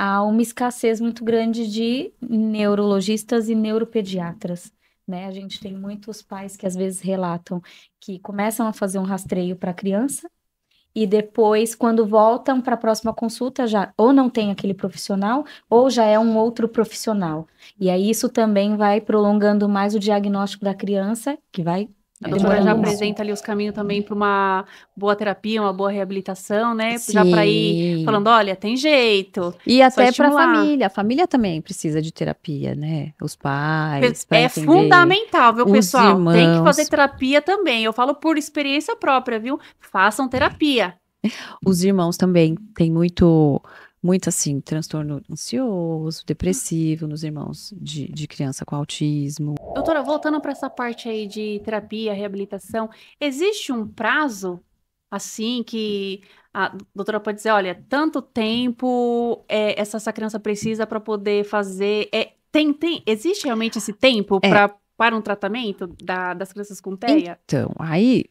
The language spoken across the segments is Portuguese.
há uma escassez muito grande de neurologistas e neuropediatras, né? A gente tem muitos pais que às vezes relatam que começam a fazer um rastreio para a criança e depois, quando voltam para a próxima consulta, já ou não tem aquele profissional ou já é um outro profissional. E aí isso também vai prolongando mais o diagnóstico da criança, que vai A doutora já demorando mais. apresenta ali os caminhos também para uma boa terapia, uma boa reabilitação, né? Já para ir Sim. falando, olha, tem jeito. E Só até para estimular. a família também precisa de terapia, né? Os pais, para É entender fundamental, viu, os pessoal? Tem que fazer irmãos. terapia também. Eu falo por experiência própria, viu? Façam terapia. Os irmãos também têm muito assim, transtorno ansioso, depressivo nos irmãos de criança com autismo. Doutora, voltando para essa parte aí de terapia, reabilitação, existe um prazo, assim, que a doutora pode dizer, olha, tanto tempo essa criança precisa para poder fazer. Existe realmente esse tempo É, para um tratamento das crianças com TEA? então, aí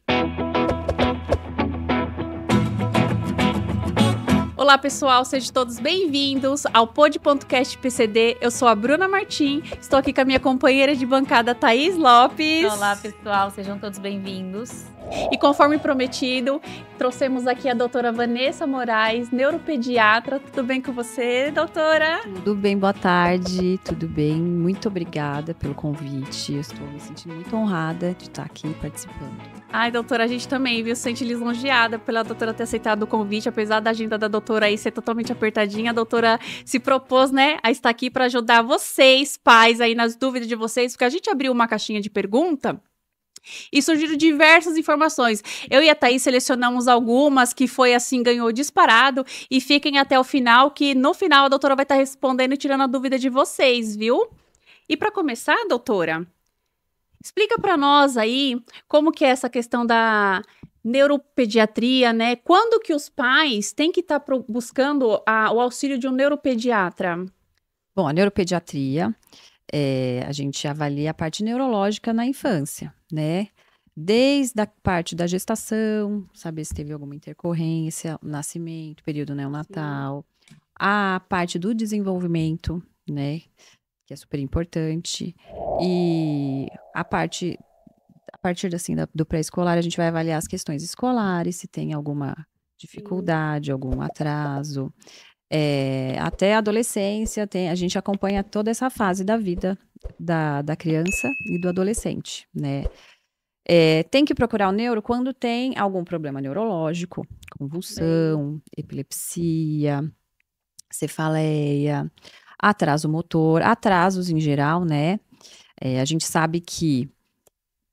Olá, pessoal, sejam todos bem-vindos ao Pod.cast PCD. Eu sou a Bruna Martim, estou aqui com a minha companheira de bancada, Thaís Lopes. Olá, pessoal, sejam todos bem-vindos. E conforme prometido, trouxemos aqui a doutora Vanessa Moraes, neuropediatra. Tudo bem com você, doutora? tudo bem, boa tarde, tudo bem? Muito obrigada pelo convite. Eu estou me sentindo muito honrada de estar aqui participando. Ai, doutora, a gente também, viu? Se sente lisonjeada pela doutora ter aceitado o convite, apesar da agenda da doutora aí ser totalmente apertadinha. A doutora se propôs, né, a estar aqui para ajudar vocês, pais, aí nas dúvidas de vocês, porque a gente abriu uma caixinha de pergunta e surgiram diversas informações. Eu e a Thaís selecionamos algumas que foi assim, ganhou disparado. E fiquem até o final, que no final a doutora vai estar respondendo e tirando a dúvida de vocês, viu? E para começar, doutora, explica para nós aí como que é essa questão da neuropediatria, né? Quando que os pais têm que estar buscando o auxílio de um neuropediatra? Bom, a neuropediatria, a gente avalia a parte neurológica na infância, né? Desde a parte da gestação, saber se teve alguma intercorrência, nascimento, período neonatal, a parte do desenvolvimento, né? Que é super importante. E a partir assim, do pré-escolar, a gente vai avaliar as questões escolares, se tem alguma dificuldade, algum atraso. Até a adolescência, a gente acompanha toda essa fase da vida da criança e do adolescente, né? Tem que procurar o neuro quando tem algum problema neurológico, convulsão, epilepsia, cefaleia, atraso motor, atrasos em geral, né? A gente sabe que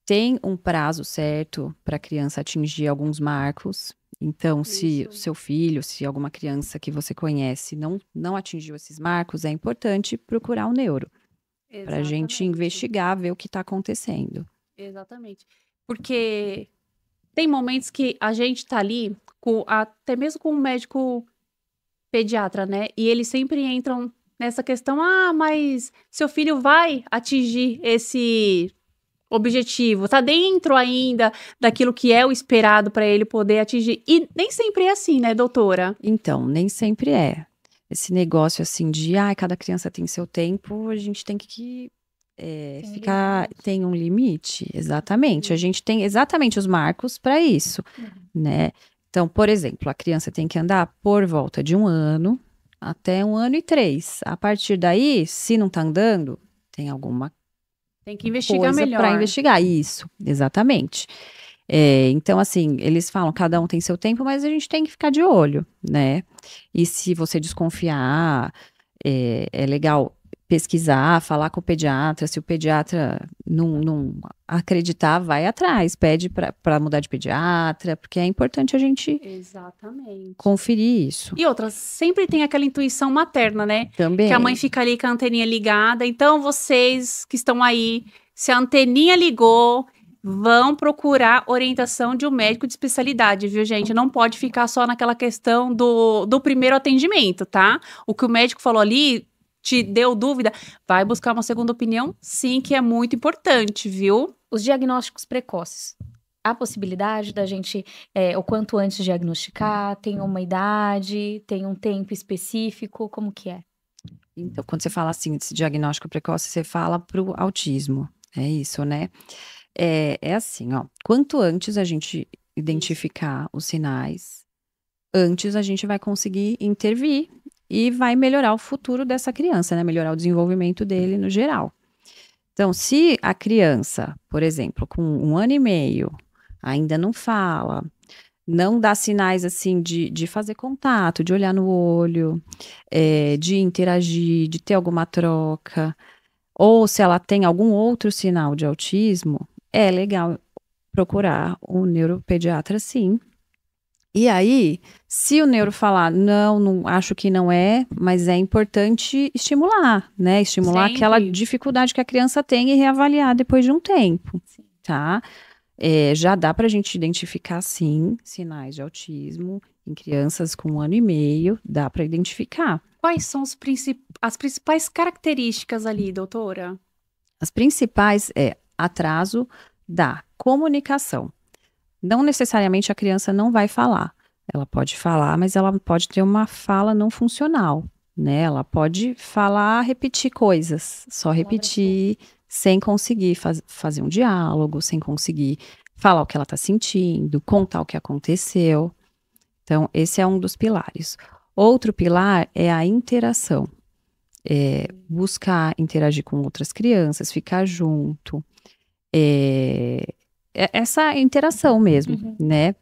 tem um prazo certo para a criança atingir alguns marcos. Então, se o seu filho, se alguma criança que você conhece não atingiu esses marcos, é importante procurar o neuro para a gente investigar, ver o que está acontecendo. Exatamente. Porque tem momentos que a gente tá ali, até mesmo com um médico pediatra, né? E eles sempre entram nessa questão, mas seu filho vai atingir esse objetivo, tá dentro ainda daquilo que é o esperado para ele poder atingir. E nem sempre é assim, né, doutora? Então, nem sempre é. Esse negócio assim de, cada criança tem seu tempo, a gente tem que tem um limite, exatamente. A gente tem exatamente os marcos para isso, né? Então, por exemplo, a criança tem que andar por volta de 1 ano até 1 ano e 3. A partir daí, se não tá andando, tem alguma tem que investigar coisa melhor. Para investigar, isso, exatamente. Então, assim, eles falam, cada um tem seu tempo, mas a gente tem que ficar de olho, né? E se você desconfiar, é legal pesquisar, falar com o pediatra. Se o pediatra não acreditar, vai atrás, pede para mudar de pediatra, porque é importante a gente conferir isso. E outras, sempre tem aquela intuição materna, né? Também. Que a mãe fica ali com a anteninha ligada. Então, vocês que estão aí, se a anteninha ligou, vão procurar orientação de um médico de especialidade, viu, gente? Não pode ficar só naquela questão do primeiro atendimento, tá? O que o médico falou ali te deu dúvida, vai buscar uma segunda opinião, sim, que é muito importante, viu? Os diagnósticos precoces. Há possibilidade da gente, o quanto antes diagnosticar? Tem uma idade? Tem um tempo específico? Como que é? Então, quando você fala assim, desse diagnóstico precoce, você fala pro autismo. É isso, né? É assim, ó. Quanto antes a gente identificar os sinais, antes a gente vai conseguir intervir e vai melhorar o futuro dessa criança, né? Melhorar o desenvolvimento dele no geral. Então, se a criança, por exemplo, com 1 ano e meio, ainda não fala, não dá sinais assim de fazer contato, de olhar no olho, de interagir, de ter alguma troca, ou se ela tem algum outro sinal de autismo, é legal procurar o neuropediatra, sim. E aí, se o neuro falar, não, acho que não é, mas é importante estimular, né? Estimular aquela Sempre. dificuldade que a criança tem e reavaliar depois de um tempo, Sim. tá? Já dá pra gente identificar, sim, sinais de autismo em crianças com 1 ano e meio, dá pra identificar. Quais são as principais características ali, doutora? As principais é atraso da comunicação. Não necessariamente a criança não vai falar. Ela pode falar, mas ela pode ter uma fala não funcional, né? Ela pode falar, repetir coisas, só repetir, sem conseguir fazer um diálogo, sem conseguir falar o que ela está sentindo, contar o que aconteceu. Então, esse é um dos pilares. Outro pilar é a interação. Buscar interagir com outras crianças, ficar junto. Essa interação mesmo, né?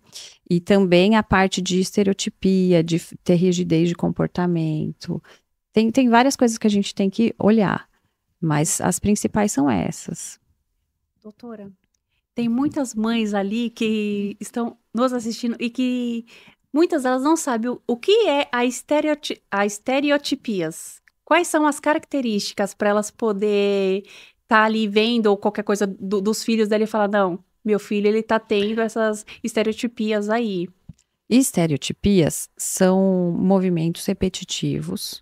E também a parte de estereotipia, de ter rigidez de comportamento. Tem várias coisas que a gente tem que olhar, mas as principais são essas. Doutora, tem muitas mães ali que estão nos assistindo e que muitas delas não sabem o que é a estereotipias. Quais são as características para elas poder estar ali vendo ou qualquer coisa dos filhos dele e falar, não, meu filho, ele tá tendo essas estereotipias aí. Estereotipias são movimentos repetitivos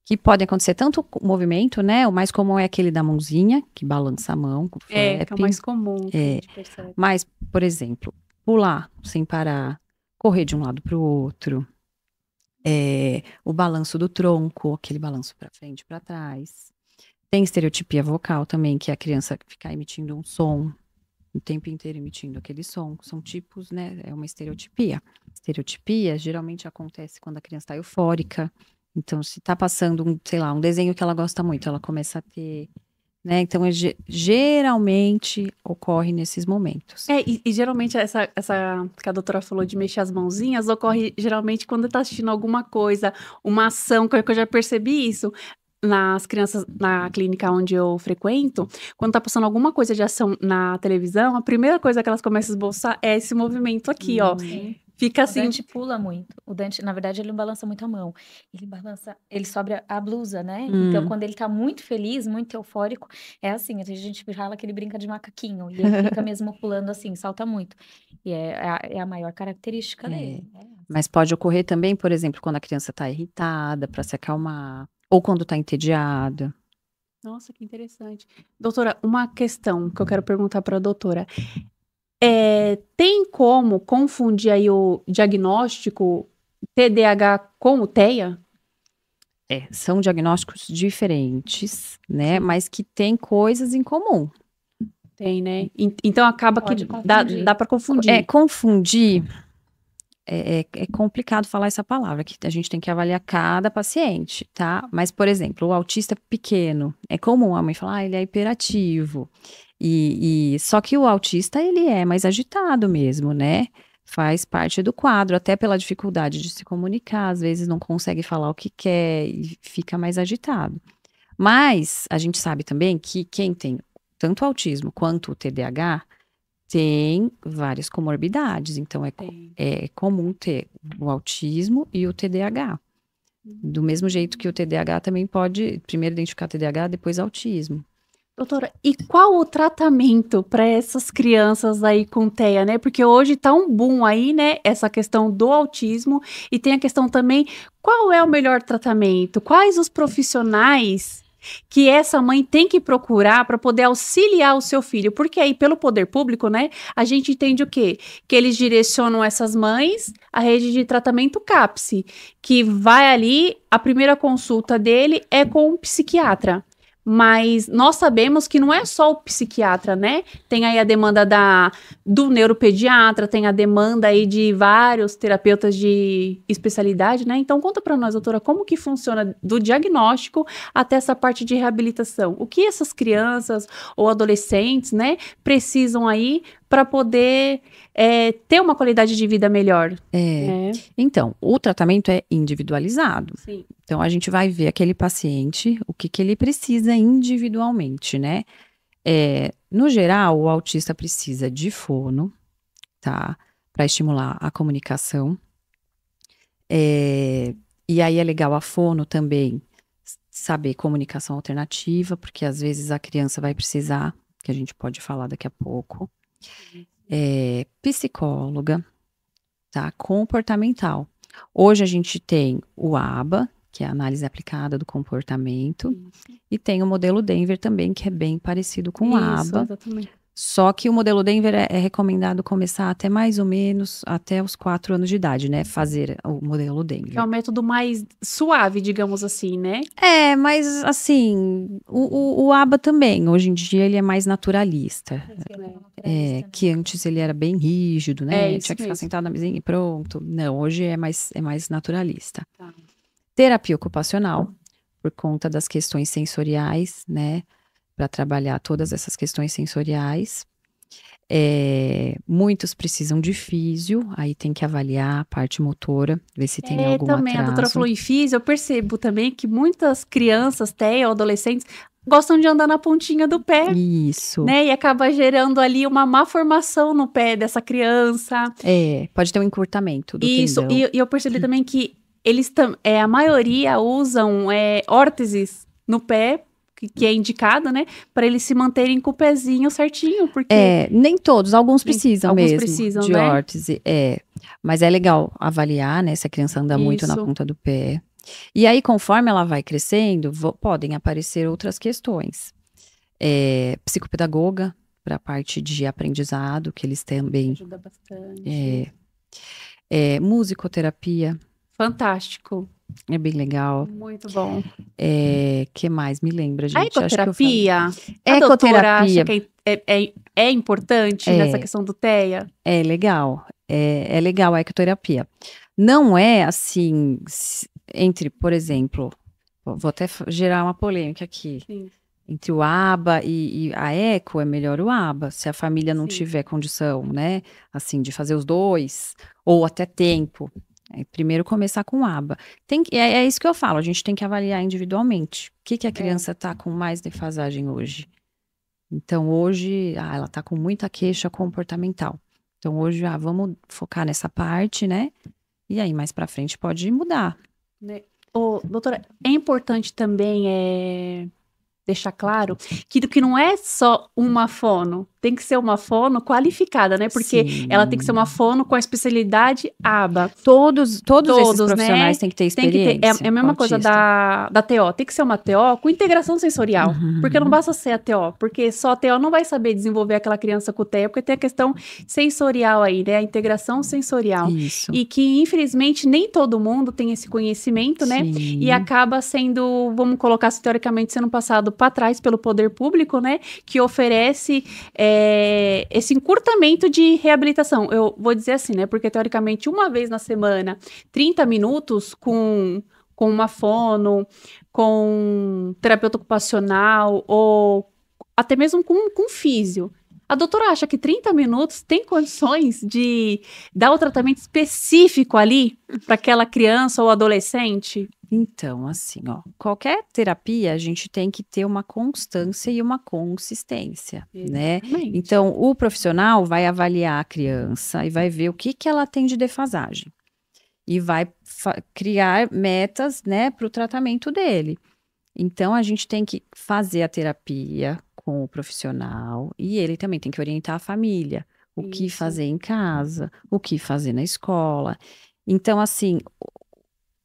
que podem acontecer tanto o movimento, né? O mais comum é aquele da mãozinha, que balança a mão com o Que é flap. o mais comum que a gente percebe. Mas, por exemplo, pular sem parar, correr de um lado para o outro, o balanço do tronco, aquele balanço para frente e para trás. Tem estereotipia vocal também, que é a criança ficar emitindo um som o tempo inteiro emitindo aquele som. São tipos, né? É uma estereotipia. Estereotipia geralmente acontece quando a criança está eufórica. Então, se está passando, sei lá, um desenho que ela gosta muito, ela começa a ter, né? Então, geralmente ocorre nesses momentos. E geralmente essa que a doutora falou de mexer as mãozinhas, ocorre geralmente quando está assistindo alguma coisa, uma ação, que eu já percebi isso. Nas crianças, na clínica onde eu frequento, quando tá passando alguma coisa de ação na televisão, a primeira coisa que elas começam a esboçar é esse movimento aqui, ó. Sim. Fica assim. O Dante pula muito. O Dante, na verdade, ele não balança muito a mão. Ele sobe a blusa, né? Então, quando ele tá muito feliz, muito eufórico, é assim, a gente fala que ele brinca de macaquinho. E ele fica mesmo pulando assim, salta muito. E é a maior característica dele. Mas pode ocorrer também, por exemplo, quando a criança tá irritada, para se acalmar. Ou quando tá entediada. Nossa, que interessante. Doutora, uma questão que eu quero perguntar para a doutora. Tem como confundir aí o diagnóstico TDAH com o TEA? São diagnósticos diferentes, né? Sim. Mas que têm coisas em comum. Tem, né? Então acaba Pode que dá para confundir. Confundir... É complicado falar essa palavra, que a gente tem que avaliar cada paciente, tá? Mas, por exemplo, o autista pequeno, é comum a mãe falar, ele é hiperativo. Só que o autista, ele é mais agitado mesmo, né? Faz parte do quadro, até pela dificuldade de se comunicar, às vezes não consegue falar o que quer e fica mais agitado. Mas a gente sabe também que quem tem tanto o autismo quanto o TDAH, tem várias comorbidades, então é comum ter o autismo e o TDAH. Do mesmo jeito que o TDAH também pode, primeiro identificar TDAH, depois autismo. Doutora, e qual o tratamento para essas crianças aí com TEA, né? Porque hoje tá um boom aí, né? Essa questão do autismo e tem a questão também, qual é o melhor tratamento? Quais os profissionais que essa mãe tem que procurar para poder auxiliar o seu filho, porque aí pelo poder público, né, a gente entende o quê? Que eles direcionam essas mães à rede de tratamento CAPS, que vai ali, a primeira consulta dele é com um psiquiatra. Mas nós sabemos que não é só o psiquiatra, né? Tem aí a demanda do neuropediatra, tem a demanda aí de vários terapeutas de especialidade, né? Então conta para nós, doutora, como que funciona do diagnóstico até essa parte de reabilitação? O que essas crianças ou adolescentes, né, precisam aí para poder ter uma qualidade de vida melhor? Então, o tratamento é individualizado. Sim. Então, a gente vai ver aquele paciente, o que ele precisa individualmente, né? No geral, o autista precisa de fono, tá? Para estimular a comunicação. E aí é legal a fono também saber comunicação alternativa, porque às vezes a criança vai precisar, que a gente pode falar daqui a pouco. Psicóloga, tá? Comportamental. Hoje a gente tem o ABA, que é a análise aplicada do comportamento, e tem o modelo Denver também, que é bem parecido com o ABA. Exatamente. Só que o modelo Denver é recomendado começar até mais ou menos até os 4 anos de idade, né? Fazer o modelo Denver. É um método mais suave, digamos assim, né? Mas assim, o ABA também, hoje em dia ele é mais naturalista. Que antes ele era bem rígido, né? Tinha que ficar sentado na mesinha e pronto. Não, hoje é mais naturalista. Tá. Terapia ocupacional, por conta das questões sensoriais, né? Para trabalhar todas essas questões sensoriais. Muitos precisam de físio, aí tem que avaliar a parte motora, ver se tem algum também, atraso. A doutora falou em físio, eu percebo também que muitas crianças, até ou adolescentes, gostam de andar na pontinha do pé. Isso. Né? E acaba gerando ali uma má formação no pé dessa criança. Pode ter um encurtamento do Isso, tendão. e eu percebi também que eles a maioria usam órteses no pé, que é indicado, né? Para eles se manterem com o pezinho certinho, porque... nem todos, alguns precisam alguns mesmo precisam, de né? órtese. Mas é legal avaliar, né? Se a criança anda muito na ponta do pé. E aí, conforme ela vai crescendo, podem aparecer outras questões. Psicopedagoga, para a parte de aprendizado, que eles também... Ajuda bastante. Musicoterapia. Fantástico. É bem legal. Muito bom. Que mais? Me lembra, gente. A ecoterapia? A doutora acha que é importante nessa questão do TEA? É legal. É legal a ecoterapia. Não é assim, entre, por exemplo, vou até gerar uma polêmica aqui. Sim. Entre o ABA e a eco, é melhor o ABA, se a família não Sim. tiver condição, né, assim, de fazer os dois, ou até tempo. Primeiro começar com o ABA. É isso que eu falo, a gente tem que avaliar individualmente. O que a criança está com mais defasagem hoje? Então, hoje, ela está com muita queixa comportamental. Então, hoje, vamos focar nessa parte, né? E aí, mais para frente, pode mudar. Doutora, é importante também deixar claro que não é só uma fono, tem que ser uma fono qualificada, né? Porque ela tem que ser uma fono com a especialidade ABA. Todos esses profissionais, né, têm que ter experiência. É a mesma coisa da TO, tem que ser uma TO com integração sensorial, porque não basta ser a TO, porque só a TO não vai saber desenvolver aquela criança com TEA, porque tem a questão sensorial aí, né? A integração sensorial. Isso. E que, infelizmente, nem todo mundo tem esse conhecimento, né? Sim. E acaba sendo, vamos colocar assim, teoricamente, sendo passado para trás pelo poder público, né? Que oferece esse encurtamento de reabilitação. Eu vou dizer assim, né? Porque, teoricamente, uma vez na semana, 30 minutos com uma fono, com terapeuta ocupacional ou até mesmo com físio. A doutora acha que 30 minutos tem condições de dar o tratamento específico ali para aquela criança ou adolescente? Então, assim, qualquer terapia a gente tem que ter uma constância e uma consistência, né? Então, o profissional vai avaliar a criança e vai ver o que ela tem de defasagem. E vai criar metas, né, para o tratamento dele. Então, a gente tem que fazer a terapia com o profissional e ele também tem que orientar a família. O que fazer em casa, o que fazer na escola. Então, assim...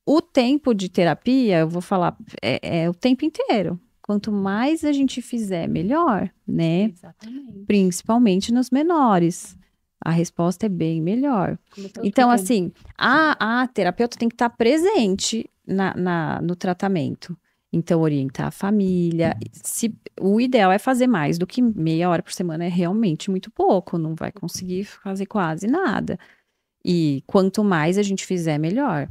O tempo de terapia, eu vou falar, é o tempo inteiro. quanto mais a gente fizer, melhor, né? Exatamente. Principalmente nos menores. A resposta é bem melhor. Então, assim, a terapeuta tem que estar presente no tratamento. Então, orientar a família. O ideal é fazer mais do que meia hora por semana, é realmente muito pouco. Não vai conseguir fazer quase nada. E quanto mais a gente fizer, melhor.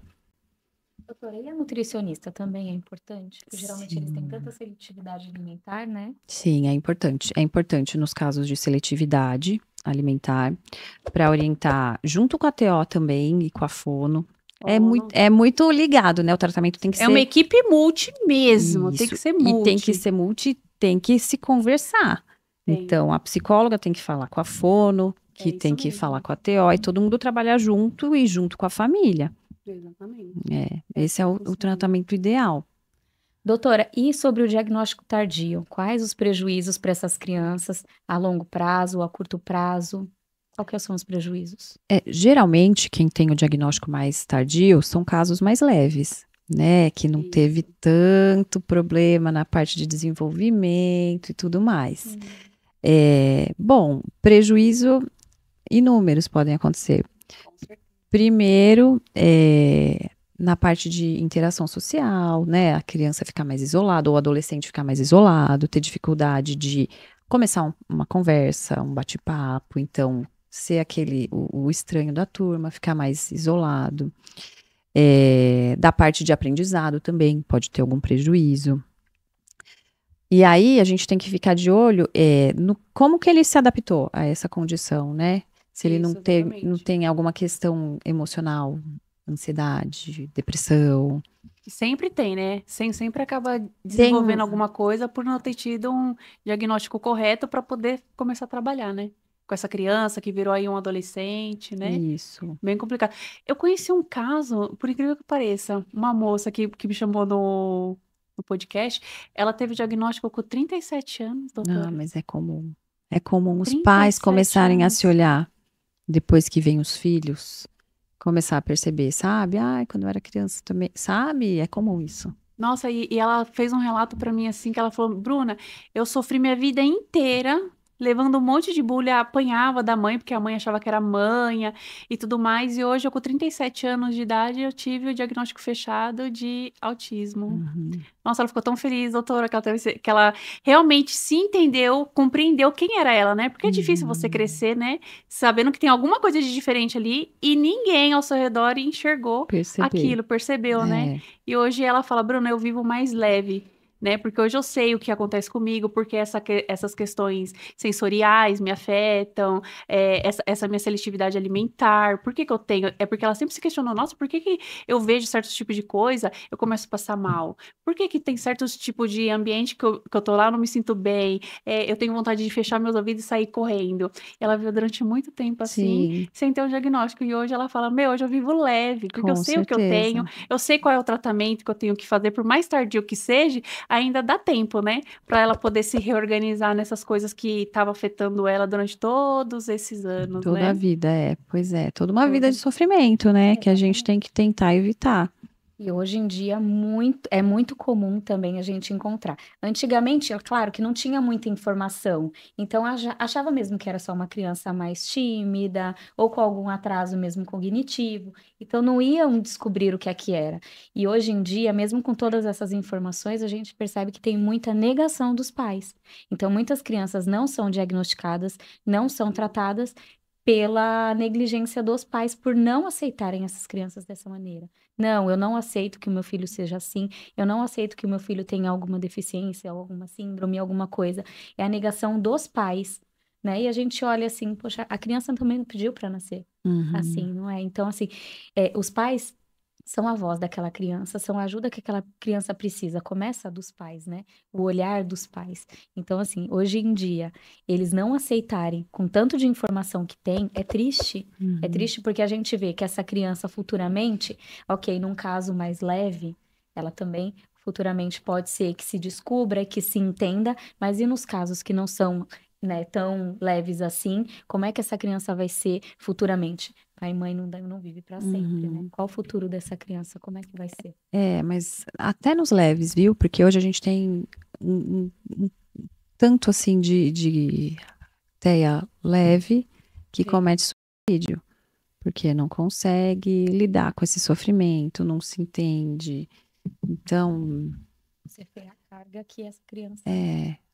Doutora, e a nutricionista também é importante? Porque geralmente eles têm tanta seletividade alimentar, né? Sim, é importante. É importante nos casos de seletividade alimentar, para orientar junto com a TO também e com a fono. É muito ligado, né? O tratamento tem que ser... É uma equipe multi mesmo, tem que ser multi. E tem que ser multi, tem que se conversar. Então, a psicóloga tem que falar com a fono, que tem que falar com a TO, e todo mundo trabalhar junto e junto com a família. Exatamente. Esse é o tratamento ideal. Doutora, e sobre o diagnóstico tardio? Quais os prejuízos para essas crianças a longo prazo, a curto prazo? Quais são os prejuízos? Geralmente, quem tem o diagnóstico mais tardio são casos mais leves, né? Que não teve tanto problema na parte de desenvolvimento e tudo mais. Bom, prejuízo inúmeros podem acontecer. Primeiro, na parte de interação social, né? A criança ficar mais isolada, ou o adolescente ficar mais isolado, ter dificuldade de começar uma conversa, um bate-papo, então ser o estranho da turma, ficar mais isolado. Da parte de aprendizado também pode ter algum prejuízo. E aí a gente tem que ficar de olho no como que ele se adaptou a essa condição, né? Se ele não tem alguma questão emocional, ansiedade, depressão. Sempre tem, né? Sempre acaba desenvolvendo alguma coisa por não ter tido um diagnóstico correto para poder começar a trabalhar, né? Com essa criança que virou aí um adolescente, né? Isso. Bem complicado. Eu conheci um caso, por incrível que pareça, uma moça que me chamou no podcast, ela teve diagnóstico com 37 anos, doutora. Mas é comum. É comum os pais começarem a se olhar depois que vêm os filhos, começar a perceber, sabe? Quando eu era criança também, sabe? É comum isso. Nossa, e ela fez um relato pra mim assim, que ela falou, Bruna, eu sofri minha vida inteira levando um monte de bullying, apanhava da mãe, porque a mãe achava que era manha e tudo mais, e hoje eu com 37 anos de idade, eu tive o diagnóstico fechado de autismo. Nossa, ela ficou tão feliz, doutora, que ela realmente se entendeu, compreendeu quem era ela, né? Porque é difícil você crescer, né? Sabendo que tem alguma coisa de diferente ali e ninguém ao seu redor enxergou aquilo, percebeu, né? E hoje ela fala, Bruna, eu vivo mais leve, né? Porque hoje eu sei o que acontece comigo, porque essas questões sensoriais me afetam, essa minha seletividade alimentar, por que eu tenho? É porque ela sempre se questionou, nossa, por que eu vejo certos tipos de coisa, eu começo a passar mal? Por que tem certos tipos de ambiente que eu tô lá, eu não me sinto bem, eu tenho vontade de fechar meus ouvidos e sair correndo? Ela viveu durante muito tempo assim, sem ter o diagnóstico, e hoje ela fala, hoje eu vivo leve, porque eu sei o que eu tenho, eu sei qual é o tratamento que eu tenho que fazer, por mais tardio que seja, ainda dá tempo, né? Para ela poder se reorganizar nessas coisas que estavam afetando ela durante todos esses anos, Toda né? a vida, pois é. Toda uma vida de sofrimento, né? Que a gente tem que tentar evitar. E hoje em dia é muito comum também a gente encontrar. Antigamente, é claro que não tinha muita informação, então achava mesmo que era só uma criança mais tímida ou com algum atraso mesmo cognitivo, então não iam descobrir o que é que era. E hoje em dia, mesmo com todas essas informações, a gente percebe que tem muita negação dos pais. Então muitas crianças não são diagnosticadas, não são tratadas pela negligência dos pais por não aceitarem essas crianças dessa maneira. Não, eu não aceito que o meu filho seja assim, eu não aceito que o meu filho tenha alguma deficiência, alguma síndrome, alguma coisa. É a negação dos pais, né? E a gente olha assim, poxa, a criança também não pediu para nascer assim, não é? Então, assim, os pais são a voz daquela criança, são a ajuda que aquela criança precisa. Começa dos pais, né? O olhar dos pais. Então, assim, hoje em dia, eles não aceitarem com tanto de informação que tem, é triste. É triste porque a gente vê que essa criança futuramente, ok, num caso mais leve, ela também futuramente pode ser que se descubra, que se entenda, mas e nos casos que não são, né, tão leves assim, como é que essa criança vai ser futuramente? Pai e mãe não vive para sempre, né? Qual o futuro dessa criança? Como é que vai ser? Mas até nos leves, viu? Porque hoje a gente tem um tanto assim de TEA leve que Sim. comete suicídio, porque não consegue lidar com esse sofrimento, não se entende. Então, Você vê a carga que essa criança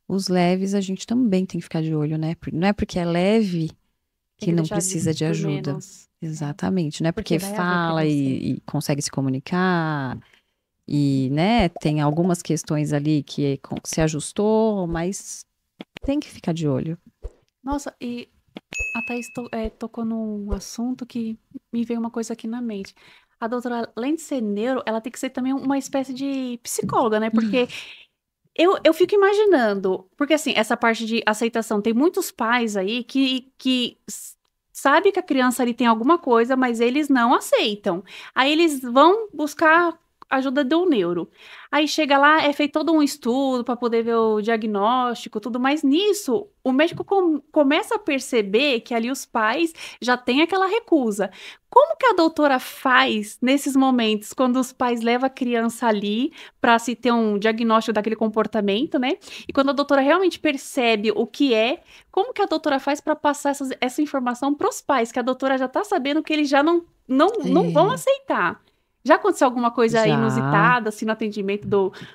os leves a gente também tem que ficar de olho, né? Não é porque é leve Tem que não deixar precisa de por ajuda. menos. Exatamente, não é Porque porque vai haver fala preconceito. e consegue se comunicar e, né, tem algumas questões ali que se ajustou, mas tem que ficar de olho. Nossa, e a Thaís tocou num assunto que me veio uma coisa aqui na mente. A doutora, além de ser neuro, ela tem que ser também uma espécie de psicóloga, né? Porque eu fico imaginando, porque assim, essa parte de aceitação, tem muitos pais aí que sabe que a criança ali tem alguma coisa, mas eles não aceitam. Aí eles vão buscar ajuda do neuro. Aí chega lá, é feito todo um estudo para poder ver o diagnóstico, tudo, mas nisso o médico começa a perceber que ali os pais já têm aquela recusa. Como que a doutora faz nesses momentos, quando os pais levam a criança ali para se ter um diagnóstico daquele comportamento, né? E quando a doutora realmente percebe o que é, como que a doutora faz para passar essa informação para os pais, que a doutora já está sabendo que eles já não vão aceitar? Já aconteceu alguma coisa Já, inusitada, assim, no atendimento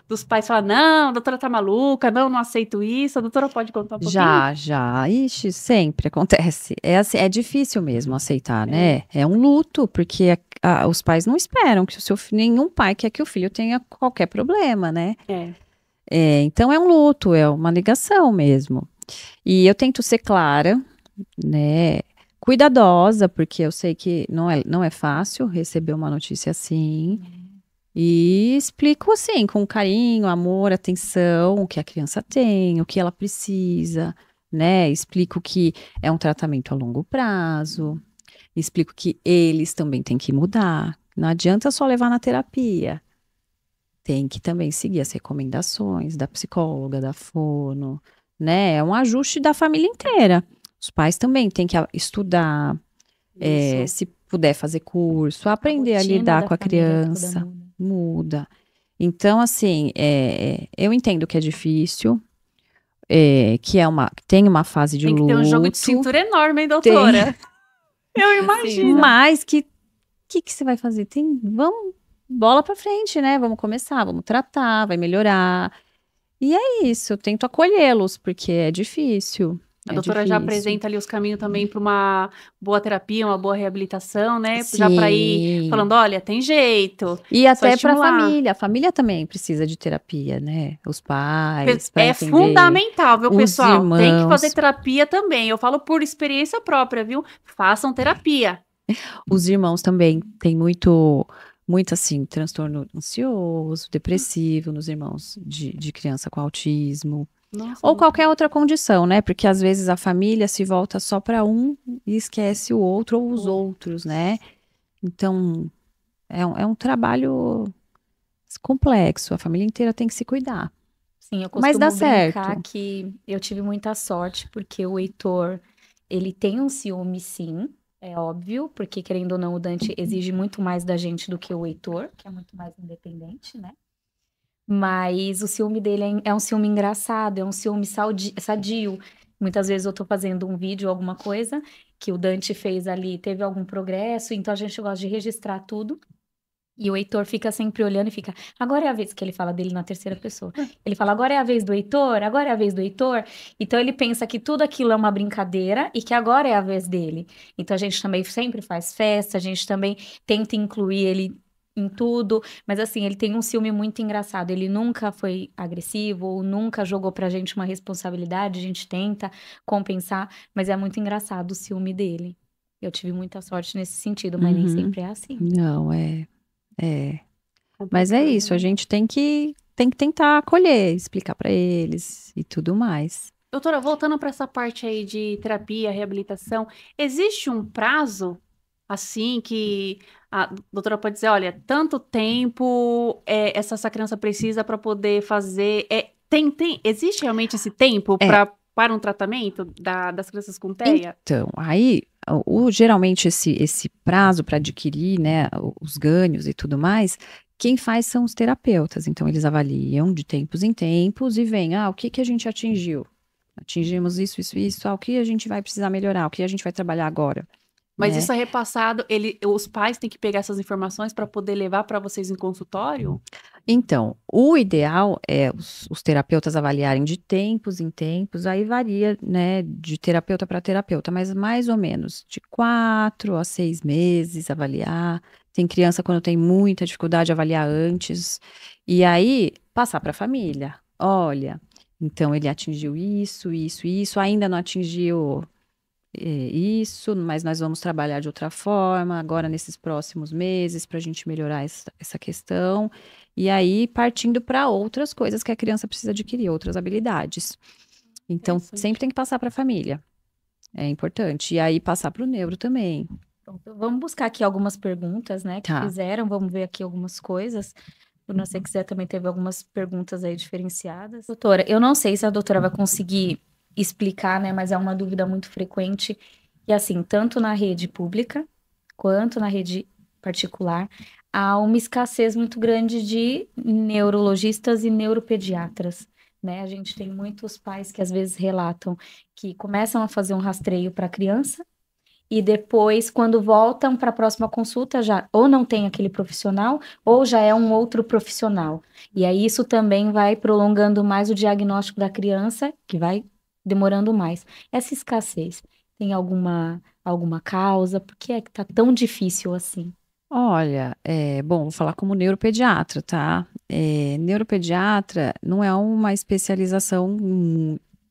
dos pais? Falar, não, a doutora tá maluca, não aceito isso. A doutora pode contar um pouquinho? já. Ixi, sempre acontece. É assim, é difícil mesmo aceitar, É, né? É um luto, porque os pais não esperam que nenhum pai quer que o filho tenha qualquer problema, né? é. Então é um luto, é uma negação mesmo. E eu tento ser clara, né? Cuidadosa, porque eu sei que não é fácil receber uma notícia assim. E explico assim, com carinho, amor, atenção, o que a criança tem, o que ela precisa, né? Explico que é um tratamento a longo prazo. Explico que eles também têm que mudar. Não adianta só levar na terapia. Tem que também seguir as recomendações da psicóloga, da fono, né? É um ajuste da família inteira. Os pais também têm que estudar, Isso. se puder fazer curso, A aprender a rotina lidar da com a família toda criança, muda. muda. Então, assim, eu entendo que é difícil, tem uma fase de Tem que ter um jogo de luto, cintura enorme, hein, tem, doutora? Eu imagino. mas que você vai fazer? Vamos, bola pra frente, né? Vamos começar, vamos tratar, vai melhorar. E é isso, eu tento acolhê-los, porque é difícil. A É doutora já difícil. apresenta ali os caminhos também para uma boa terapia, uma boa reabilitação, né? Já para ir Sim. falando, olha, tem jeito, E só até para estimular. a família também precisa de terapia, né? Os pais, para É entender, fundamental, viu, os pessoal? Tem que fazer irmãos. terapia também. Eu falo por experiência própria, viu? Façam terapia. Os irmãos também têm muito assim, transtorno ansioso, depressivo nos irmãos de criança com autismo. Nossa, Ou qualquer outra condição, né? Porque às vezes a família se volta só para um e esquece o outro ou os outros, né? Então, é um trabalho complexo. A família inteira tem que se cuidar. Sim, eu Mas dá costumo brincar certo. que eu tive muita sorte, porque o Heitor, ele tem um ciúme, sim, é óbvio, porque querendo ou não, o Dante exige muito mais da gente do que o Heitor, que é muito mais independente, né? Mas o ciúme dele é um ciúme engraçado, é um ciúme sadio. Muitas vezes eu tô fazendo um vídeo, alguma coisa, que o Dante fez ali, teve algum progresso, então a gente gosta de registrar tudo. E o Heitor fica sempre olhando e fica, agora é a vez que ele fala dele na terceira pessoa. Ele fala, agora é a vez do Heitor, agora é a vez do Heitor. Então ele pensa que tudo aquilo é uma brincadeira e que agora é a vez dele. Então a gente também sempre faz festa, a gente também tenta incluir ele em tudo, mas assim, ele tem um ciúme muito engraçado. Ele nunca foi agressivo ou nunca jogou pra gente uma responsabilidade, a gente tenta compensar, mas é muito engraçado o ciúme dele. Eu tive muita sorte nesse sentido, mas nem Uhum. sempre é assim. Não, é. Mas é Complicado, isso, a né? gente tem que tentar acolher, explicar para eles e tudo mais. Doutora, voltando para essa parte aí de terapia, reabilitação, existe um prazo assim que a doutora pode dizer, olha, tanto tempo essa criança precisa para poder fazer. Existe realmente esse tempo É, para um tratamento das crianças com TEA? então, aí, geralmente esse prazo para adquirir, né, os ganhos e tudo mais, Quem faz são os terapeutas, então eles avaliam de tempos em tempos e veem, o que a gente atingiu? Atingimos isso, isso, isso, o que a gente vai precisar melhorar, o que a gente vai trabalhar agora, Mas né? isso é repassado, os pais têm que pegar essas informações para poder levar para vocês em consultório? Então, o ideal é os terapeutas avaliarem de tempos em tempos, aí varia, né, de terapeuta para terapeuta, mas mais ou menos de 4 a 6 meses avaliar. Tem criança quando tem muita dificuldade avaliar antes, e aí passar para a família. Olha, então ele atingiu isso, isso, isso, ainda não atingiu isso, mas nós vamos trabalhar de outra forma agora nesses próximos meses para a gente melhorar essa questão. E aí, partindo para outras coisas que a criança precisa adquirir, outras habilidades. Então, Interessante. sempre tem que passar para a família. É importante. E aí, passar para o neuro também. Pronto, vamos buscar aqui algumas perguntas, né, que Tá. fizeram, vamos ver aqui algumas coisas. Se você quiser, também teve algumas perguntas aí diferenciadas. Doutora, eu não sei se a doutora vai conseguir explicar, né, mas é uma dúvida muito frequente. E assim, tanto na rede pública quanto na rede particular, há uma escassez muito grande de neurologistas e neuropediatras, né? A gente tem muitos pais que às vezes relatam que começam a fazer um rastreio para a criança e depois, quando voltam para a próxima consulta, já ou não tem aquele profissional, ou já é um outro profissional. E aí isso também vai prolongando mais o diagnóstico da criança, que vai demorando mais. Essa escassez tem alguma causa? Por que é que tá tão difícil assim? Olha, bom, vou falar como neuropediatra, tá? Neuropediatra não é uma especialização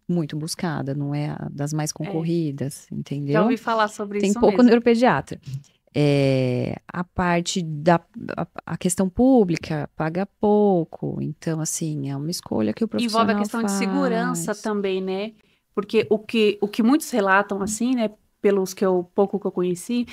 muito buscada, não é das mais concorridas, Já entendeu? ouvi falar sobre Tem isso pouco mesmo. neuropediatra. A parte a questão pública paga pouco, então, assim, é uma escolha que o Envolve a profissional questão de segurança faz. também, né? Porque o que muitos relatam, assim, né? Pelos que pouco que eu conheci,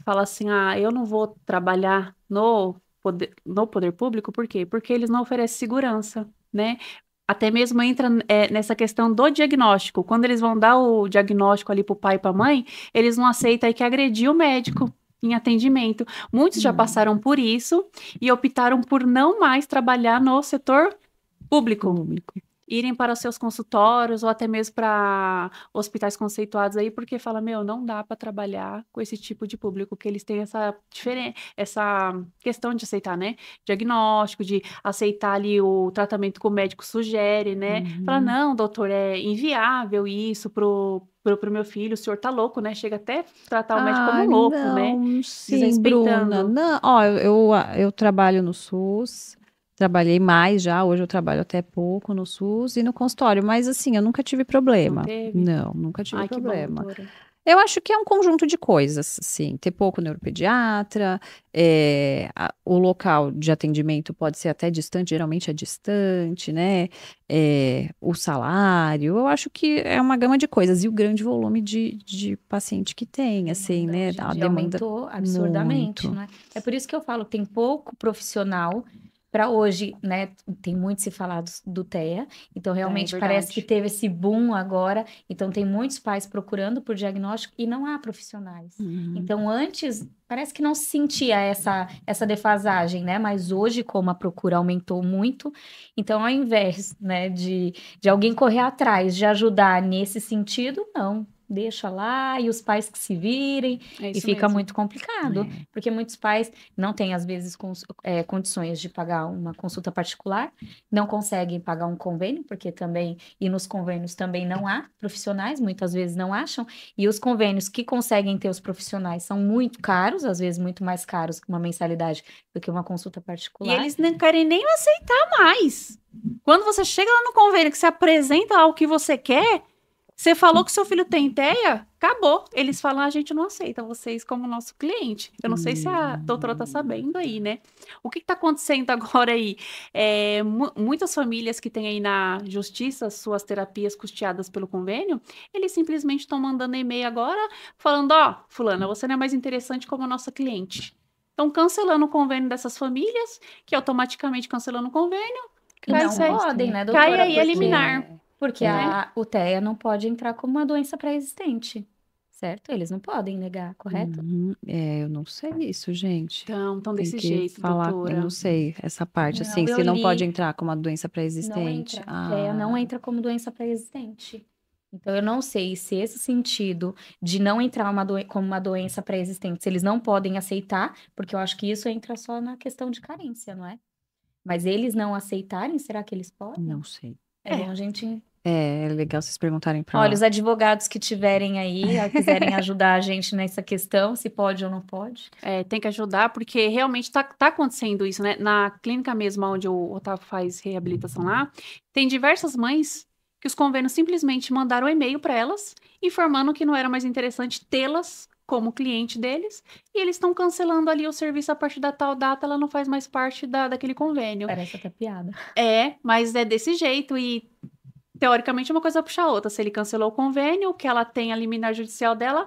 fala assim, eu não vou trabalhar no poder público, por quê? Porque eles não oferecem segurança, né? Até mesmo entra nessa questão do diagnóstico. Quando eles vão dar o diagnóstico ali para o pai e para a mãe, eles não aceitam aí que agrediu o médico em atendimento. Muitos já passaram por isso e optaram por não mais trabalhar no setor público. Irem para os seus consultórios ou até mesmo para hospitais conceituados aí, porque fala, não dá para trabalhar com esse tipo de público, que eles têm essa questão de aceitar, né? Diagnóstico, de aceitar ali o tratamento que o médico sugere, né? Fala, não, doutor, é inviável isso pro meu filho, o senhor tá louco, né? Chega até tratar o médico como louco, né? Não, sim, Desrespeitando. Bruna. Não, ó, eu trabalho no SUS, trabalhei mais já, hoje eu trabalho até pouco no SUS e no consultório, mas assim, eu nunca tive problema. Não teve? Não, nunca tive Ai, que bom, problema. doutora. Eu acho que é um conjunto de coisas, sim. Ter pouco neuropediatra, o local de atendimento pode ser até distante, geralmente é distante, né? O salário, eu acho que é uma gama de coisas. E o grande volume de paciente que tem, assim, né? Hoje em A dia demanda aumentou absurdamente, muito. né? É por isso que eu falo, tem pouco profissional para hoje, né? Tem muito se falado do TEA, então realmente parece que verdade. teve esse boom agora, então tem muitos pais procurando por diagnóstico e não há profissionais. Então antes parece que não se sentia essa defasagem, né? Mas hoje, como a procura aumentou muito, então ao invés, né, de alguém correr atrás, de ajudar nesse sentido, não. Deixa lá e os pais que se virem, É e isso fica mesmo. muito complicado, porque muitos pais não têm, às vezes, condições de pagar uma consulta particular, não conseguem pagar um convênio, porque também, e nos convênios também não há profissionais, muitas vezes não acham, e os convênios que conseguem ter os profissionais são muito caros, às vezes muito mais caros que uma mensalidade do que uma consulta E particular. eles não querem nem aceitar mais. Quando você chega lá no convênio que se apresenta ao que você quer, você falou que seu filho tem TEA, acabou. Eles falam, a gente não aceita vocês como nosso cliente. Eu não sei se a doutora tá sabendo aí, né? O que tá acontecendo agora aí? Muitas famílias que têm aí na justiça suas terapias custeadas pelo convênio, eles simplesmente estão mandando e-mail agora falando, fulana, você não é mais interessante como nossa cliente. Estão cancelando o convênio dessas famílias, que automaticamente cancelando o convênio, E não podem, né, doutora? cai aí Porque- eliminar. Porque o TEA não pode entrar como uma doença pré-existente. certo? Eles não podem negar, correto? Eu não sei isso, gente. Então Tem desse que jeito, falar, eu doutora. não sei essa parte, assim, Não, eu se não pode li, entrar como uma doença não pré-existente. entra. Não entra como doença pré-existente. Então, eu não sei se esse sentido de não entrar como uma doença pré-existente, se eles não podem aceitar, porque eu acho que isso entra só na questão de carência, não é? Mas eles não aceitarem, será que eles podem? Não sei. É bom a gente. É legal vocês perguntarem Olha, pra. os advogados que tiverem aí, quiserem ajudar a gente nessa questão, se pode ou não pode. Tem que ajudar, porque realmente tá acontecendo isso, né? Na clínica mesmo, onde o Otávio faz reabilitação lá, tem diversas mães que os convênios simplesmente mandaram um e-mail para elas, informando que não era mais interessante tê-las como cliente deles, e eles estão cancelando ali o serviço a partir da tal data, ela não faz mais parte daquele convênio. Parece até piada. Mas é desse jeito, e teoricamente uma coisa puxa a outra. Se ele cancelou o convênio, o que ela tem a liminar judicial dela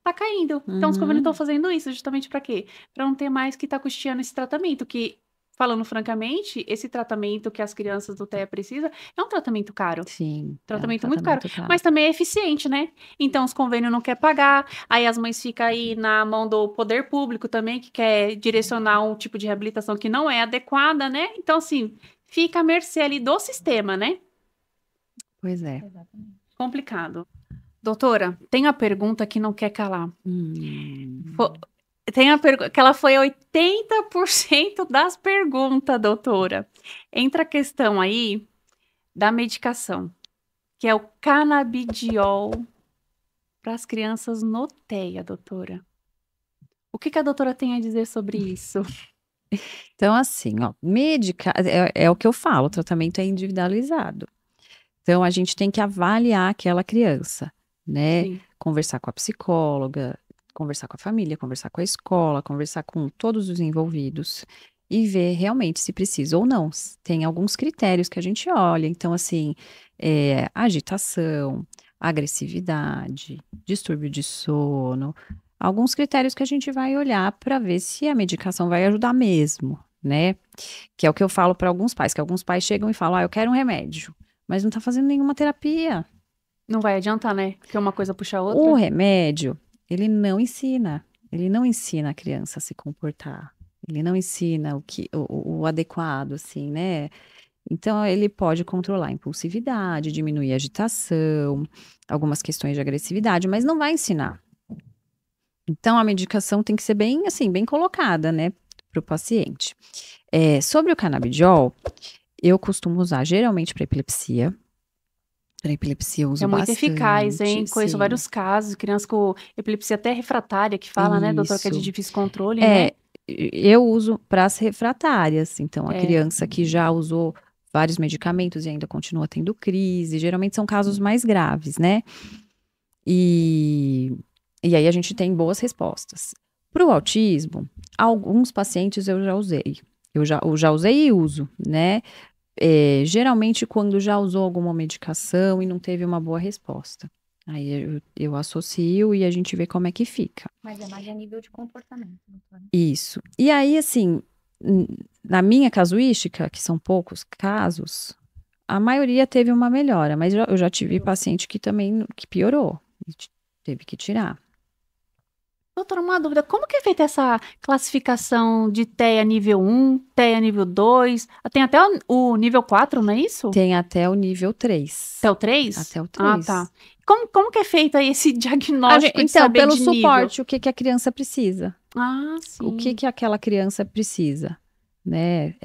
tá caindo. Então, os convênios estão fazendo isso justamente para quê? Para não ter mais que tá custeando esse tratamento, que, falando francamente, esse tratamento que as crianças do TEA precisam é um tratamento caro. Sim. Tratamento muito caro. Mas também é eficiente, né? Então, os convênios não querem pagar, aí as mães ficam aí na mão do poder público também, que quer direcionar um tipo de reabilitação que não é adequada, né? Então, assim, fica à mercê ali do sistema, né? Pois é. Exatamente. Complicado. Doutora, tem a pergunta que não quer calar. Tem a pergunta que ela foi 80% das perguntas, doutora. Entra a questão aí da medicação, que é o canabidiol para as crianças no TEA, doutora. O que a doutora tem a dizer sobre isso? Então, assim, ó, é o que eu falo, o tratamento é individualizado. Então, a gente tem que avaliar aquela criança, né? Sim. Conversar com a psicóloga, conversar com a família, conversar com a escola, conversar com todos os envolvidos e ver realmente se precisa ou não. Tem alguns critérios que a gente olha. Então, assim, agitação, agressividade, distúrbio de sono, alguns critérios que a gente vai olhar para ver se a medicação vai ajudar mesmo, né? Que é o que eu falo para alguns pais, que alguns pais chegam e falam, eu quero um remédio, mas não tá fazendo nenhuma terapia. Não vai adiantar, né? Porque uma coisa puxa a outra. O remédio, ele não ensina a criança a se comportar. Ele não ensina o adequado, assim, né? Então, ele pode controlar a impulsividade, diminuir a agitação, algumas questões de agressividade, mas não vai ensinar. Então, a medicação tem que ser bem, assim, bem colocada, né, para o paciente. Sobre o canabidiol, eu costumo usar geralmente para epilepsia. Para epilepsia eu uso bastante. É muito eficaz, hein? Conheço sim. vários casos, crianças com epilepsia até refratária, que fala, né, doutora, que é de Isso. difícil controle, né? Eu uso para as refratárias. Então, a criança que já usou vários medicamentos e ainda continua tendo crise, geralmente são casos mais graves, né? E aí a gente tem boas respostas. Para o autismo, alguns pacientes eu já usei. Eu já usei e uso, né? Geralmente quando já usou alguma medicação e não teve uma boa resposta. Aí eu associo e a gente vê como é que fica. Mas é mais a nível de comportamento, doutora. Isso. E aí, assim, na minha casuística, que são poucos casos, a maioria teve uma melhora, mas eu já tive paciente que também que piorou, e teve que tirar. Doutora, uma dúvida, como que é feita essa classificação de TEA nível 1, TEA nível 2? Tem até o nível 4, não é isso? Tem até o nível 3. Até o 3? Até o 3. Ah, tá. Como que é feito aí esse diagnóstico de Então, saber pelo de nível? suporte, o que a criança precisa. Ah, sim. O que aquela criança precisa, né?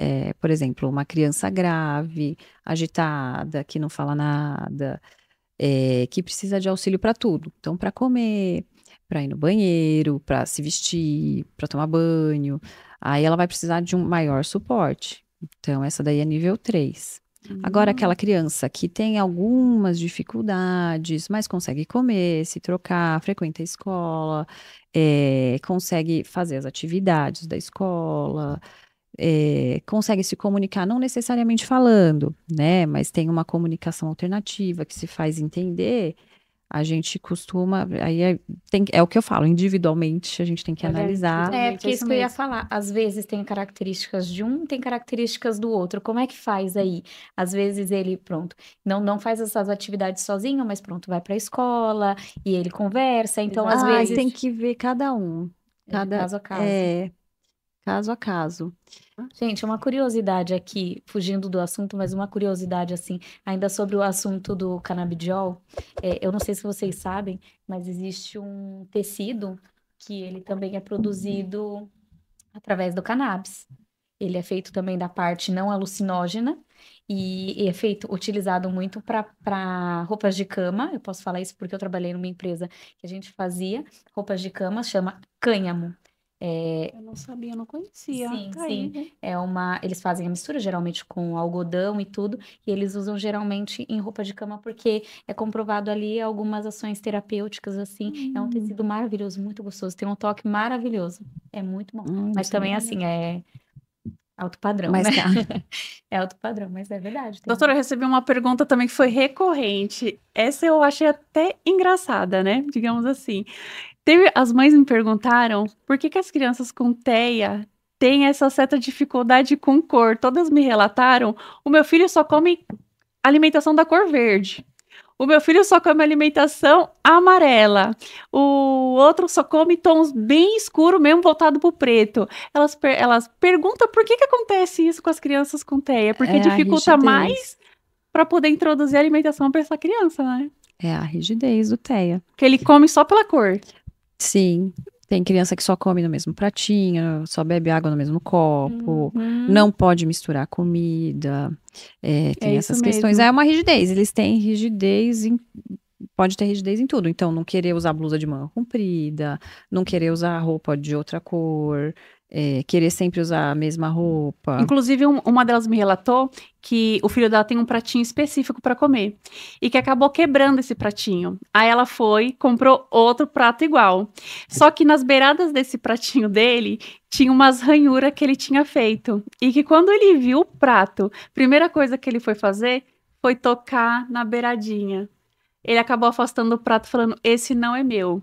Por exemplo, uma criança grave, agitada, que não fala nada, que precisa de auxílio para tudo. Então, para comer, para ir no banheiro, para se vestir, para tomar banho. Aí ela vai precisar de um maior suporte. Então, essa daí é nível 3. Agora, aquela criança que tem algumas dificuldades, mas consegue comer, se trocar, frequenta a escola, consegue fazer as atividades da escola, consegue se comunicar, não necessariamente falando, né? Mas tem uma comunicação alternativa que se faz entender. a gente costuma, é o que eu falo, individualmente a gente tem que Olha, analisar. É, Exatamente, porque é isso isso que eu ia mesmo. falar. Às vezes tem características de um, tem características do outro. Como é que faz aí? Às vezes ele, pronto, não faz essas atividades sozinho, mas pronto, vai para a escola e ele conversa. Então, às Ai, vezes, tem que ver cada um, é de cada, caso a caso. caso a caso. Gente, uma curiosidade aqui, fugindo do assunto, mas uma curiosidade assim, ainda sobre o assunto do canabidiol. Eu não sei se vocês sabem, mas existe um tecido que ele também é produzido através do cannabis. Ele é feito também da parte não alucinógena e é feito, utilizado muito para roupas de cama. Eu posso falar isso porque eu trabalhei numa empresa que a gente fazia roupas de cama, chama cânhamo. Eu não sabia, eu não conhecia. Sim, Tá aí, sim. né? Eles fazem a mistura geralmente com algodão e tudo, e eles usam geralmente em roupa de cama porque é comprovado ali algumas ações terapêuticas assim. É um tecido maravilhoso, muito gostoso, tem um toque maravilhoso. É muito bom. Não Mas também sabia. assim é alto padrão, né? Mas, É alto padrão, mas é verdade, tem. Doutora, eu recebi uma pergunta também que foi recorrente. Essa eu achei até engraçada, né? Digamos assim. As mães me perguntaram por que as crianças com TEA têm essa certa dificuldade com cor. Todas me relataram, o meu filho só come alimentação da cor verde. O meu filho só come alimentação amarela. O outro só come tons bem escuros, mesmo voltado para o preto. Elas perguntam por que acontece isso com as crianças com TEA. Porque é a dificulta rigidez. mais para poder introduzir alimentação para essa criança, né? É a rigidez do TEA. Porque ele come só pela cor. Sim, tem criança que só come no mesmo pratinho, só bebe água no mesmo copo, Uhum. não pode misturar comida, tem É essas isso questões. mesmo. É uma rigidez, eles têm rigidez, pode ter rigidez em tudo. Então, não querer usar blusa de manga comprida, não querer usar roupa de outra cor, querer sempre usar a mesma roupa. Inclusive, uma delas me relatou que o filho dela tem um pratinho específico para comer e que acabou quebrando esse pratinho. Aí ela foi, comprou outro prato igual. Só que nas beiradas desse pratinho dele tinha umas ranhuras que ele tinha feito. E que quando ele viu o prato, primeira coisa que ele foi fazer foi tocar na beiradinha. Ele acabou afastando o prato falando: "Esse não é meu".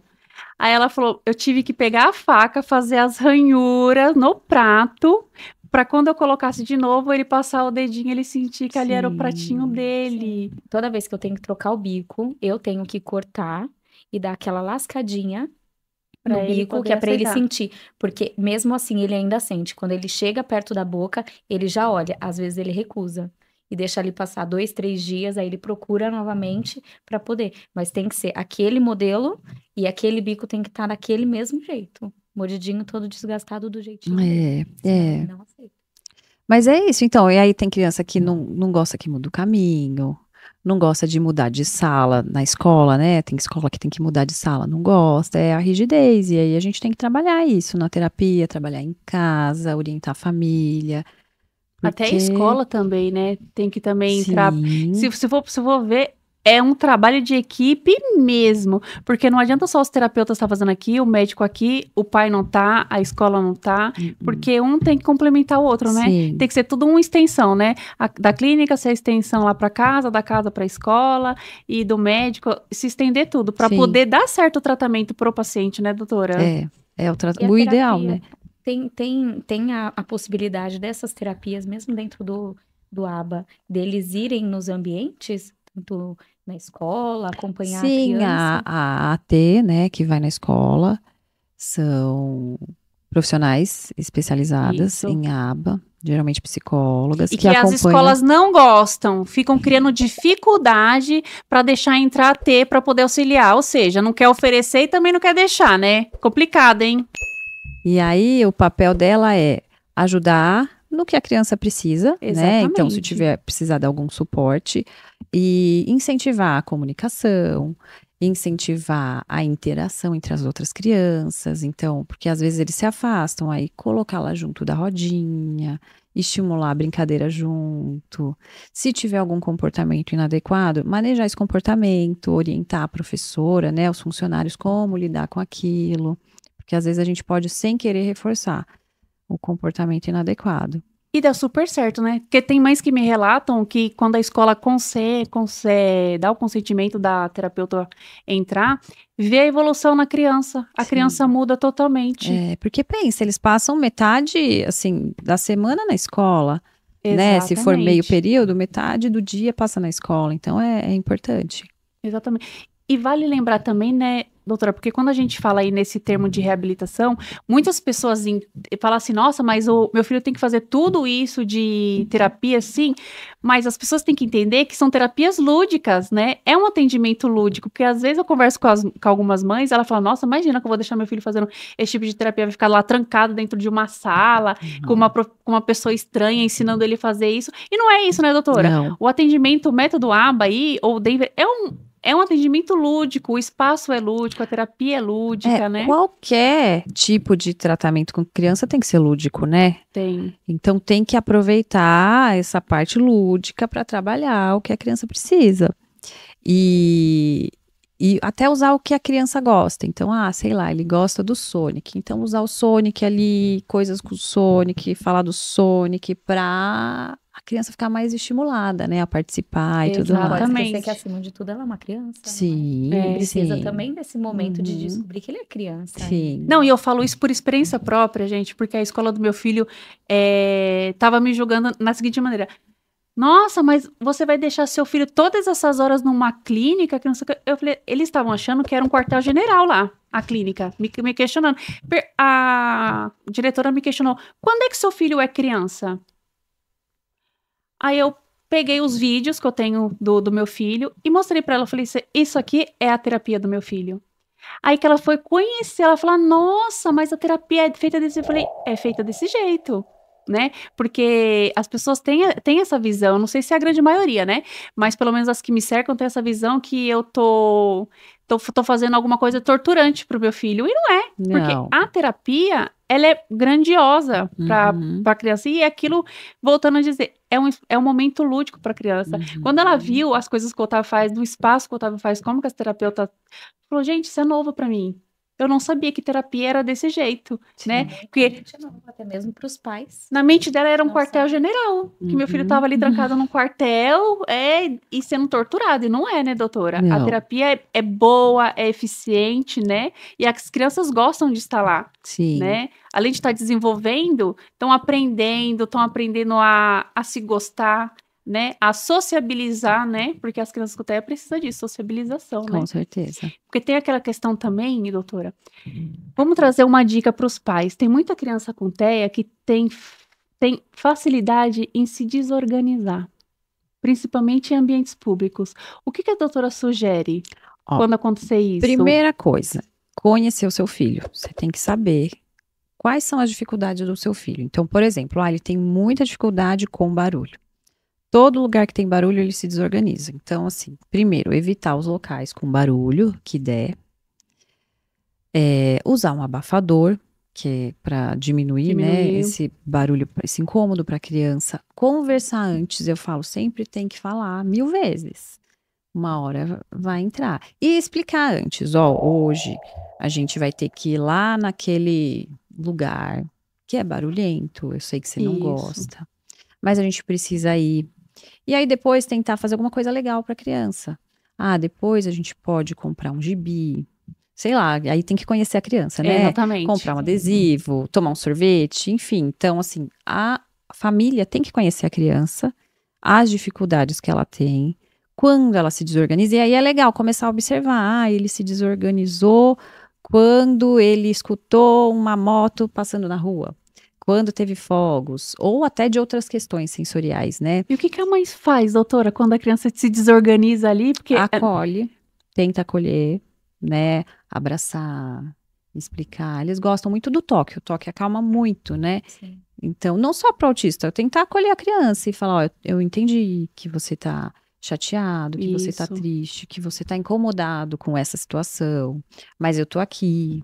Aí ela falou: eu tive que pegar a faca, fazer as ranhuras no prato, para quando eu colocasse de novo, ele passar o dedinho e ele sentir que ali era o pratinho Sim, dele. Toda vez que eu tenho que trocar o bico, eu tenho que cortar e dar aquela lascadinha no Para ele bico, que poder é para ele aceitar. sentir, porque mesmo assim ele ainda sente. Quando ele chega perto da boca, ele já olha, às vezes ele recusa e deixa ali passar 2, 3 dias, aí ele procura novamente para poder. Mas tem que ser aquele modelo e aquele bico tem que estar daquele mesmo jeito, mordidinho todo desgastado do jeitinho dele. Senão ele não aceita. Mas é isso, então. E aí tem criança que não gosta que muda o caminho, não gosta de mudar de sala na escola, né? Tem escola que tem que mudar de sala, não gosta, é a rigidez. E aí a gente tem que trabalhar isso na terapia, trabalhar em casa, orientar a família. Até a Porque, escola também, né? Tem que também entrar. sim, Se for ver, é um trabalho de equipe mesmo. Porque não adianta só os terapeutas estar fazendo aqui, o médico aqui, o pai não tá, a escola não tá. Porque um tem que complementar o outro, né? sim, Tem que ser tudo uma extensão, né? Da clínica ser a extensão lá para casa, da casa para a escola e do médico se estender tudo para sim. poder dar certo o tratamento pro paciente, né, doutora? E a o ideal, terapia? né? Tem a possibilidade dessas terapias, mesmo dentro do ABA, deles irem nos ambientes, tanto na escola, acompanhar a Sim, criança. a AT, né, que vai na escola, são profissionais especializadas Isso. em aba, geralmente psicólogas, E que que as acompanham. escolas não gostam, ficam criando dificuldade para deixar entrar a T para poder auxiliar. Ou seja, não quer oferecer e também não quer deixar, né? Complicado, hein? E aí, o papel dela é ajudar no que a criança precisa, né? Então, se Exatamente. tiver precisar de algum suporte, e incentivar a comunicação, incentivar a interação entre as outras crianças. Então, porque às vezes eles se afastam, aí colocá-la junto da rodinha, estimular a brincadeira junto. Se tiver algum comportamento inadequado, manejar esse comportamento, orientar a professora, né, os funcionários como lidar com aquilo. Porque às vezes a gente pode, sem querer, reforçar o comportamento inadequado. E deu super certo, né? Porque tem mães que me relatam que quando a escola dá o consentimento da terapeuta entrar, vê a evolução na criança. A Sim. criança muda totalmente. É, porque pensa, eles passam metade, assim, da semana na escola, né? Se for meio Exatamente. período, metade do dia passa na escola. Então, é importante. Exatamente. E vale lembrar também, né, doutora, porque quando a gente fala aí nesse termo de reabilitação, muitas pessoas falam assim, nossa, mas o meu filho tem que fazer tudo isso de terapia, sim, mas as pessoas têm que entender que são terapias lúdicas, né? É um atendimento lúdico, porque às vezes eu converso com algumas mães, ela fala, nossa, imagina que eu vou deixar meu filho fazendo esse tipo de terapia, vai ficar lá trancado dentro de uma sala, com uma pessoa estranha ensinando ele a fazer isso. E não é isso, né, doutora? Não. O atendimento, o método ABA aí, ou Denver, é um atendimento lúdico, o espaço é lúdico, a terapia é lúdica, né? Qualquer tipo de tratamento com criança tem que ser lúdico, né? Tem. Então tem que aproveitar essa parte lúdica para trabalhar o que a criança precisa. E até usar o que a criança gosta. Então, sei lá, ele gosta do Sonic. Então, usar o Sonic ali, coisas com o Sonic, falar do Sonic para a criança ficar mais estimulada, né? A participar e tudo Não mais. pode esquecer Exatamente. que, acima de tudo, ela é uma criança. Sim, Não é? Ele precisa sim. também desse momento de Uhum. descobrir que ele é criança. Sim. Não, e eu falo isso por experiência própria, gente, porque a escola do meu filho tava me julgando na seguinte maneira. Nossa, mas você vai deixar seu filho todas essas horas numa clínica? Que não sei o que. Eu falei, eles estavam achando que era um quartel-general lá, a clínica, me questionando. A diretora me questionou, quando é que seu filho é criança? Aí eu peguei os vídeos que eu tenho do meu filho e mostrei pra ela, eu falei, isso aqui é a terapia do meu filho. Aí que ela foi conhecer, ela falou, nossa, mas a terapia é feita desse... Eu falei, é feita desse jeito, né? Porque as pessoas têm essa visão, não sei se é a grande maioria, né? Mas pelo menos as que me cercam têm essa visão que eu tô fazendo alguma coisa torturante pro meu filho. E não é, porque Não. a terapia, ela é grandiosa pra criança. E aquilo, voltando a dizer, é um momento lúdico pra criança. Quando ela viu as coisas que o Otávio faz, do espaço que o Otávio faz, como que as terapeutas... Falou, gente, isso é novo pra mim. Eu não sabia que terapia era desse jeito, né? Porque Não, até mesmo para os pais. na mente dela era um Não quartel-general, que meu filho tava ali trancado num quartel e sendo torturado. E não é, né, doutora? A Não. terapia é boa, é eficiente, né? E as crianças gostam de estar lá, Sim. né? Além de estar desenvolvendo, estão aprendendo a se gostar, né? A sociabilizar, né? Porque as crianças com TEA precisam disso, sociabilização, né? Com certeza. Porque tem aquela questão também, doutora. Vamos trazer uma dica para os pais. Tem muita criança com TEA que tem facilidade em se desorganizar, principalmente em ambientes públicos. O que a doutora sugere quando acontecer isso? Primeira coisa, conhecer o seu filho. Você tem que saber quais são as dificuldades do seu filho. Então, por exemplo, ele tem muita dificuldade com barulho. Todo lugar que tem barulho, ele se desorganiza. Então, assim, primeiro, evitar os locais com barulho que der. Usar um abafador, que é para diminuir, né, esse barulho, esse incômodo para a criança. Conversar antes, eu falo, sempre tem que falar 1000 vezes. Uma hora vai entrar. E explicar antes, hoje a gente vai ter que ir lá naquele lugar que é barulhento, eu sei que você não gosta, mas a gente precisa ir. E aí depois tentar fazer alguma coisa legal para a criança. Depois a gente pode comprar um gibi, sei lá, aí tem que conhecer a criança, né? Exatamente. Comprar um adesivo, tomar um sorvete, enfim. Então, assim, a família tem que conhecer a criança, as dificuldades que ela tem, quando ela se desorganiza. E aí é legal começar a observar, ele se desorganizou quando ele escutou uma moto passando na rua, quando teve fogos, ou até de outras questões sensoriais, né? E o que a mãe faz, doutora, quando a criança se desorganiza ali? Porque acolhe, tenta acolher, né? Abraçar, explicar. Eles gostam muito do toque, o toque acalma muito, né? Sim. Então, não só para o autista, eu tentar acolher a criança e falar, eu entendi que você tá chateado, que você tá triste, que você tá incomodado com essa situação, mas eu tô aqui.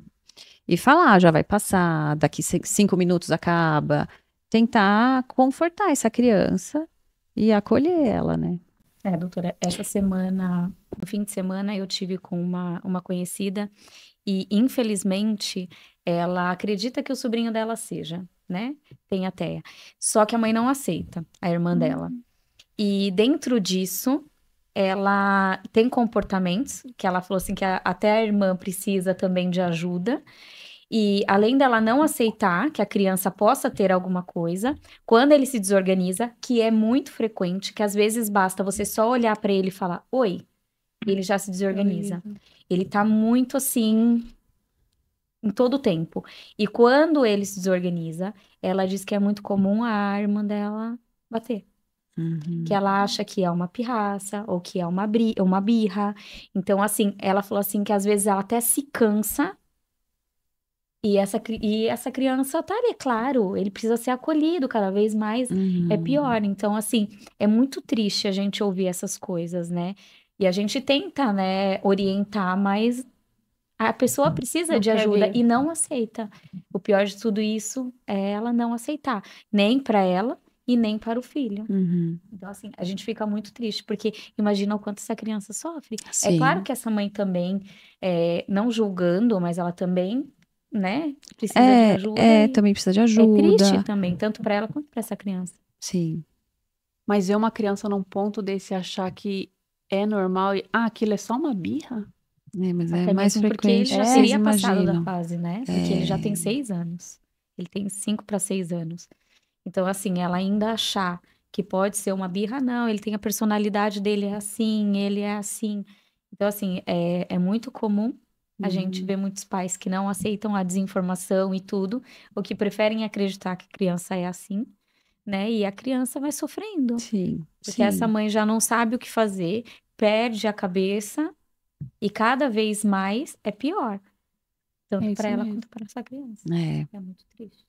E falar, já vai passar, daqui 5 minutos acaba. Tentar confortar essa criança e acolher ela, né? Doutora, essa semana, no fim de semana, eu tive com uma conhecida e, infelizmente, ela acredita que o sobrinho dela seja né? Tem a TEA. Só que a mãe não aceita, a irmã dela. E dentro disso, ela tem comportamentos que ela falou assim que até a irmã precisa também de ajuda. E além dela não aceitar que a criança possa ter alguma coisa, quando ele se desorganiza, que é muito frequente, que às vezes basta você só olhar para ele e falar oi, e ele já se desorganiza. Ele tá muito assim em todo o tempo. E quando ele se desorganiza, ela diz que é muito comum a irmã dela bater. Que ela acha que é uma pirraça ou que é uma birra. Então, assim, ela falou assim que às vezes ela até se cansa e essa criança tá ali, claro, ele precisa ser acolhido cada vez mais, é pior. Então, assim, é muito triste a gente ouvir essas coisas, né? E a gente tenta, né, orientar, mas a pessoa precisa Não de quer ajuda ver. e não aceita. O pior de tudo isso é ela não aceitar, nem para ela e nem para o filho. Então, assim, a gente fica muito triste, porque imagina o quanto essa criança sofre. É Sim. claro que essa mãe também, não julgando, mas ela também, né, precisa de ajuda. E Também precisa de é ajuda. triste também, tanto para ela quanto para essa criança. Sim. Mas ver uma criança num ponto desse achar que é normal e, aquilo é só uma birra? Mas Até é mais mesmo porque ele frequente já do que teria vocês passado da imaginam. fase, né? Porque ele já tem 6 anos. Ele tem 5 para 6 anos. Então, assim, ela ainda achar que pode ser uma birra, não, ele tem a personalidade dele, é assim, ele é assim. Então, assim, é muito comum a gente ver muitos pais que não aceitam a desinformação e tudo, ou que preferem acreditar que a criança é assim, né? E a criança vai sofrendo. Sim. Porque essa mãe já não sabe o que fazer, perde a cabeça e cada vez mais é pior. Tanto É para isso ela mesmo. quanto para essa criança. É. É muito triste.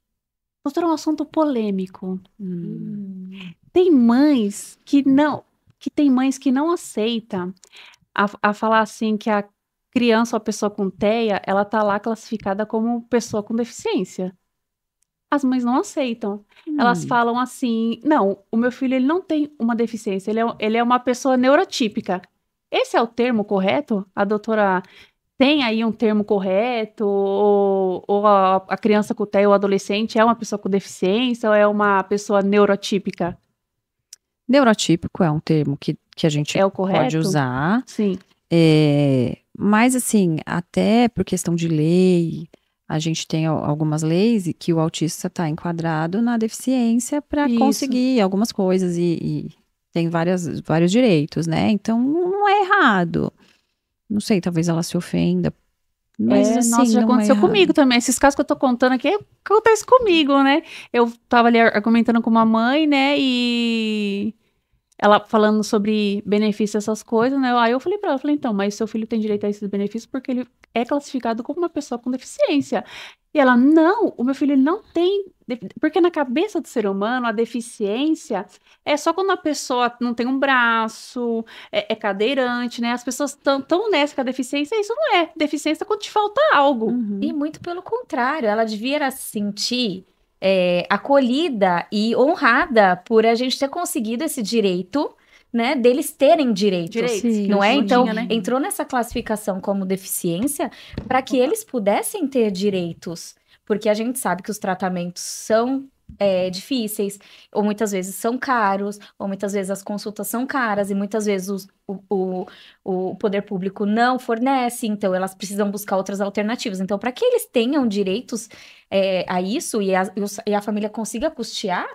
Doutora, um assunto polêmico. Tem mães que não aceitam a falar assim que a criança ou a pessoa com TEA, ela tá lá classificada como pessoa com deficiência. As mães não aceitam. Elas falam assim, não, o meu filho ele não tem uma deficiência, ele é uma pessoa neurotípica. Esse é o termo correto? A doutora tem aí um termo correto? Ou a criança com TEA ou adolescente é uma pessoa com deficiência ou é uma pessoa neurotípica? Neurotípico é um termo que a gente É o correto? pode usar. Sim. Mas, assim, até por questão de lei, a gente tem algumas leis que o autista está enquadrado na deficiência para Isso. conseguir algumas coisas e tem vários direitos, né? Então, não é errado. Não sei, talvez ela se ofenda. Mas, assim, nossa, já não aconteceu é comigo também. Esses casos que eu tô contando aqui, acontece comigo, né? Eu tava ali argumentando com uma mãe, né? E ela falando sobre benefícios, essas coisas, né? Aí eu falei pra ela, então, mas seu filho tem direito a esses benefícios porque ele é classificado como uma pessoa com deficiência. E ela, não, o meu filho ele não tem... Porque na cabeça do ser humano, a deficiência é só quando a pessoa não tem um braço, é cadeirante, né? As pessoas tão nessa com a deficiência, isso não é. Deficiência é quando te falta algo. E muito pelo contrário, ela devia se sentir acolhida e honrada por a gente ter conseguido esse direito, né? Deles terem direitos. Sim, Não é? não Então, tinha, né? entrou nessa classificação como deficiência para que eles pudessem ter direitos. Porque a gente sabe que os tratamentos são difíceis, ou muitas vezes são caros, ou muitas vezes as consultas são caras, e muitas vezes o poder público não fornece, então elas precisam buscar outras alternativas. Então, para que eles tenham direitos a isso e a família consiga custear,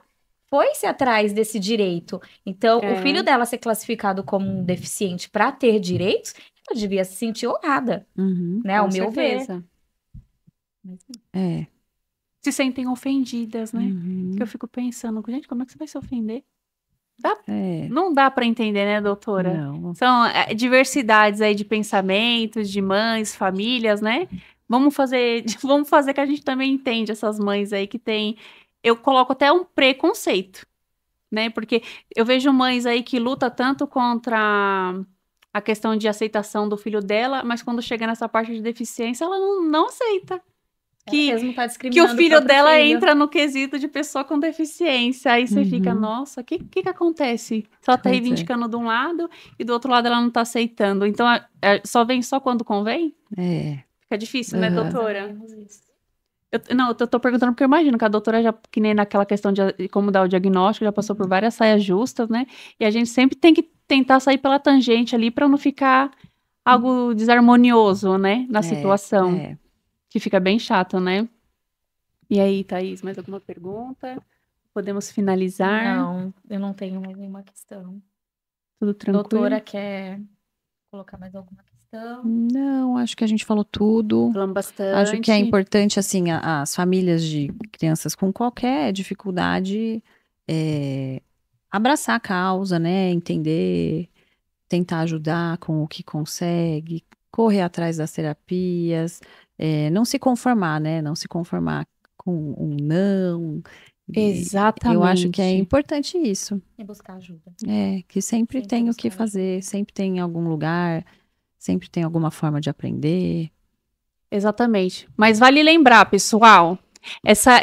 foi-se atrás desse direito. Então, o filho dela ser classificado como um deficiente para ter direitos, ela devia se sentir honrada, né? Ao meu ver. Se sentem ofendidas, né? Que eu fico pensando, gente, como é que você vai se ofender? Não dá para entender, né, doutora? Não. São diversidades aí de pensamentos, de mães, famílias, né? Vamos fazer que a gente também entende essas mães aí que tem... Eu coloco até um preconceito, né? Porque eu vejo mães aí que lutam tanto contra a questão de aceitação do filho dela, mas quando chega nessa parte de deficiência, ela não aceita. Que o filho dela entra no quesito de pessoa com deficiência. Aí você fica, nossa, o que acontece? Se ela tá reivindicando de um lado e do outro lado ela não tá aceitando. Então, só vem só quando convém? Fica difícil, né, doutora? Eu tô perguntando porque eu imagino que a doutora já, que nem naquela questão de como dar o diagnóstico, já passou por várias saias justas, né? E a gente sempre tem que tentar sair pela tangente ali para não ficar algo desarmonioso, né? Na situação, que fica bem chato, né? E aí, Thaís, mais alguma pergunta? Podemos finalizar? Não, eu não tenho mais nenhuma questão. Tudo tranquilo? Doutora, quer colocar mais alguma questão? Não, acho que a gente falou tudo. Falamos bastante. Acho que é importante, assim, as famílias de crianças com qualquer dificuldade abraçar a causa, né? Entender, tentar ajudar com o que consegue, correr atrás das terapias, não se conformar, né? Não se conformar com um não. Exatamente. Eu acho que é importante isso. E buscar ajuda. Que sempre tem o que fazer, sempre tem algum lugar, sempre tem alguma forma de aprender. Exatamente. Mas vale lembrar, pessoal,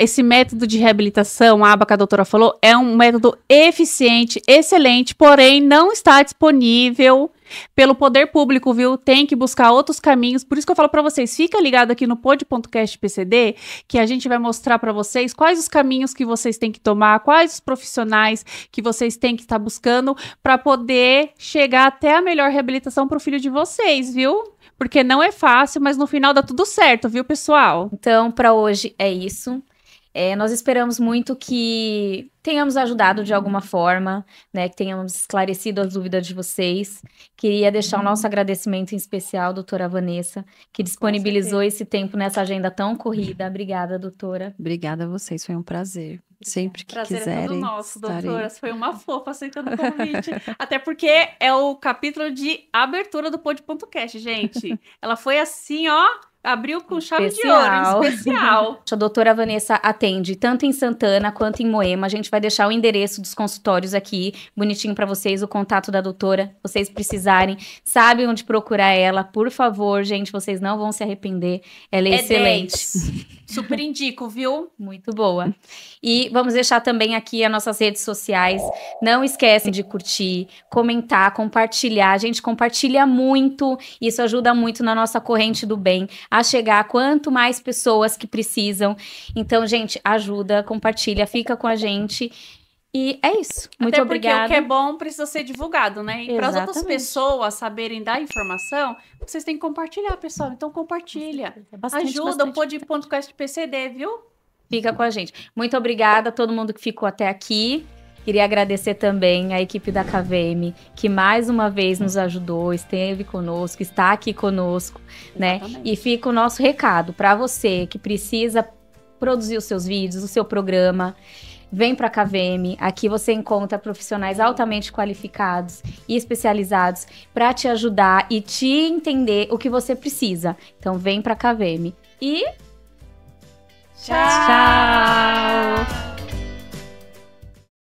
esse método de reabilitação, a aba que a doutora falou, é um método eficiente, excelente, porém não está disponível pelo poder público, viu? Tem que buscar outros caminhos. Por isso que eu falo para vocês, fica ligado aqui no pod.cast PCD, que a gente vai mostrar para vocês quais os caminhos que vocês têm que tomar, quais os profissionais que vocês têm que estar buscando para poder chegar até a melhor reabilitação para o filho de vocês, viu? Porque não é fácil, mas no final dá tudo certo, viu, pessoal? Então, para hoje é isso. Nós esperamos muito que tenhamos ajudado de alguma forma, né? Que tenhamos esclarecido as dúvidas de vocês. Queria deixar o nosso agradecimento em especial, doutora Vanessa, que disponibilizou esse tempo nessa agenda tão corrida. Obrigada, doutora. Obrigada a vocês, foi um prazer. Sempre que prazer quiserem. É todo nosso, estarei... doutora. Você foi uma fofa aceitando o convite. Até porque é o capítulo de abertura do Pod.cast, gente. Ela foi assim, ó. Abriu com chave de ouro, especial. A doutora Vanessa atende tanto em Santana quanto em Moema. A gente vai deixar o endereço dos consultórios aqui, bonitinho para vocês, o contato da doutora. Vocês precisarem, sabem onde procurar ela. Por favor, gente, vocês não vão se arrepender. Ela é excelente. 10. Super indico, viu? Muito boa. E vamos deixar também aqui as nossas redes sociais. Não esquecem de curtir, comentar, compartilhar. A gente compartilha muito. Isso ajuda muito na nossa corrente do bem a chegar a quanto mais pessoas que precisam. Então, gente, ajuda, compartilha, fica com a gente. E é isso. Muito obrigada. Porque o que é bom precisa ser divulgado, né? E para as outras pessoas saberem da informação, vocês têm que compartilhar, pessoal. Então, compartilha. Ajuda o Pod.cast PCD, viu? Fica com a gente. Muito obrigada a todo mundo que ficou até aqui. Queria agradecer também a equipe da KVM, que mais uma vez nos ajudou, esteve conosco, está aqui conosco, né? E fica o nosso recado para você que precisa produzir os seus vídeos, o seu programa. Vem para a KVM, aqui você encontra profissionais altamente qualificados e especializados para te ajudar e te entender o que você precisa. Então vem para a KVM. E... Tchau!